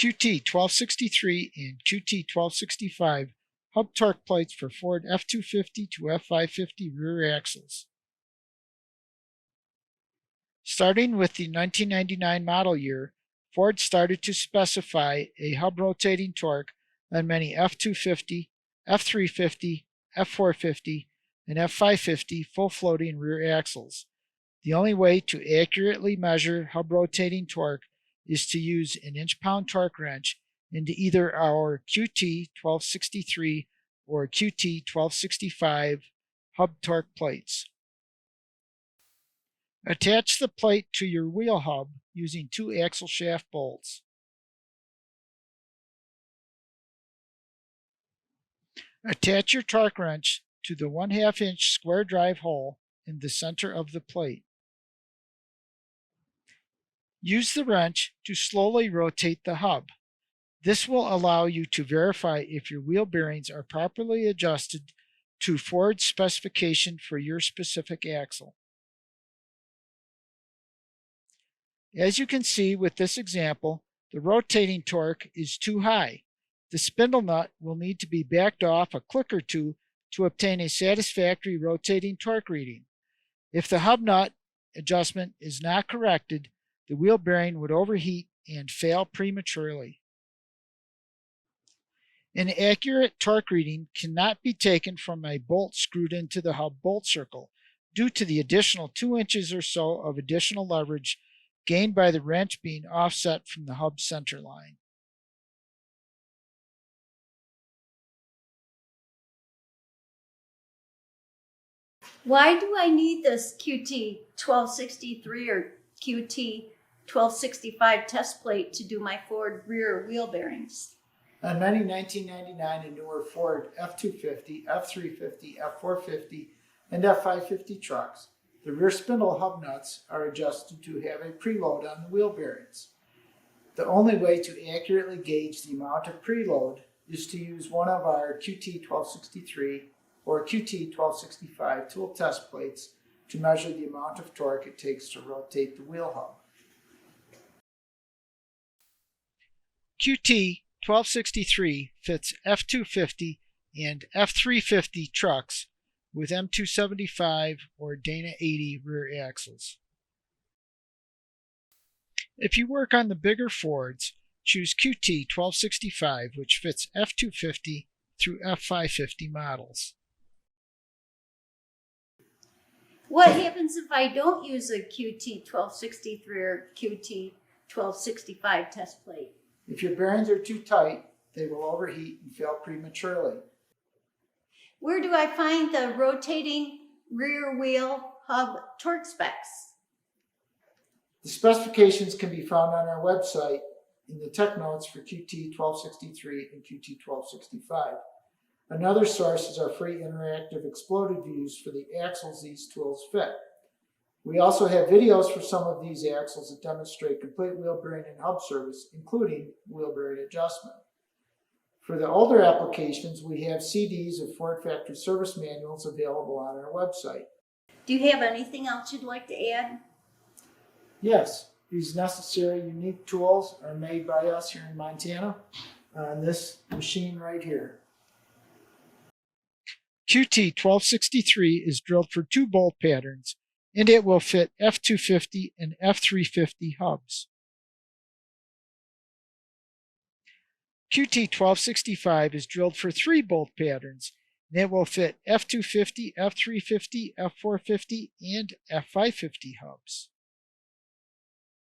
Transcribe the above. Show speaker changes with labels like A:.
A: QT1263 and QT1265 hub torque plates for Ford F250 to F550 rear axles. Starting with the 1999 model year, Ford started to specify a hub rotating torque on many F250, F350, F450, and F550 full floating rear axles. The only way to accurately measure hub rotating torque is to use an inch-pound torque wrench into either our QT1263 or QT1265 hub torque plates. Attach the plate to your wheel hub using 2 axle shaft bolts. Attach your torque wrench to the 1/2 inch square drive hole in the center of the plate. Use the wrench to slowly rotate the hub. This will allow you to verify if your wheel bearings are properly adjusted to Ford's specification for your specific axle. As you can see with this example, the rotating torque is too high. The spindle nut will need to be backed off a click or two to obtain a satisfactory rotating torque reading. If the hub nut adjustment is not corrected, the wheel bearing would overheat and fail prematurely. An accurate torque reading cannot be taken from a bolt screwed into the hub bolt circle due to the additional 2 inches or so of additional leverage gained by the wrench being offset from the hub center line.
B: Why do I need this QT1263 or QT1265 test plate to do my Ford rear wheel bearings?
A: On many 1999 and newer Ford F250, F350, F450, and F550 trucks, the rear spindle hub nuts are adjusted to have a preload on the wheel bearings. The only way to accurately gauge the amount of preload is to use one of our QT1263 or QT1265 tool test plates to measure the amount of torque it takes to rotate the wheel hub. QT1263 fits F250 and F350 trucks with M275 or Dana 80 rear axles. If you work on the bigger Fords, choose QT1265, which fits F250 through F550 models.
B: What happens if I don't use a QT1263 or QT1265 test plate?
A: If your bearings are too tight, they will overheat and fail prematurely.
B: Where do I find the rotating rear wheel hub torque specs?
A: The specifications can be found on our website in the tech notes for QT1263 and QT1265. Another source is our free interactive exploded views for the axles these tools fit. We also have videos for some of these axles that demonstrate complete wheel bearing and hub service, including wheel bearing adjustment. For the older applications, we have CDs of Ford factory service manuals available on our website.
B: Do you have anything else you'd like to add?
A: Yes, these necessary unique tools are made by us here in Montana on this machine right here. QT1263 is drilled for 2 bolt patterns, and it will fit F250 and F350 hubs. QT1265 is drilled for 3 bolt patterns, and it will fit F250, F350, F450, and F550 hubs.